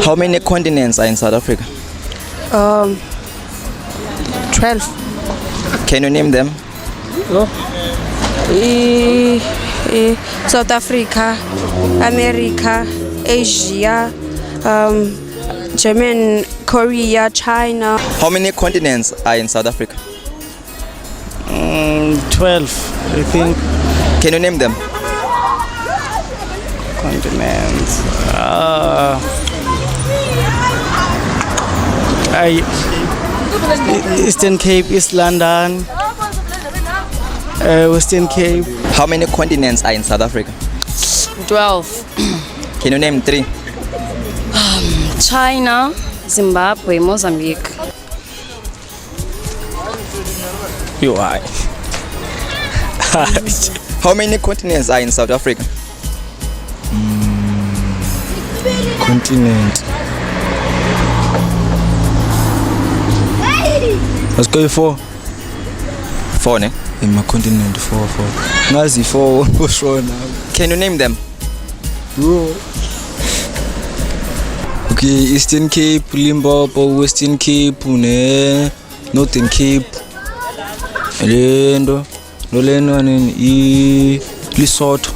How many continents are in South Africa? 12. Can you name them? South Africa, America, Asia, German, Korea, China. How many continents are in South Africa? 12, I think. Can you name them? Continents. Eastern Cape, East London, Western Cape. How many continents are in South Africa? 12. Can you name 3? China, Zimbabwe, Mozambique. UI. How many continents are in South Africa? Continent. Let's go 4. 4, ne? In my continent 4. Ngazi 4 for sure now. Can you name them? Bro. Okay, Eastern Cape, Limpopo, Western Cape, Northern Cape. Lendo. Loleno ni Lesotho.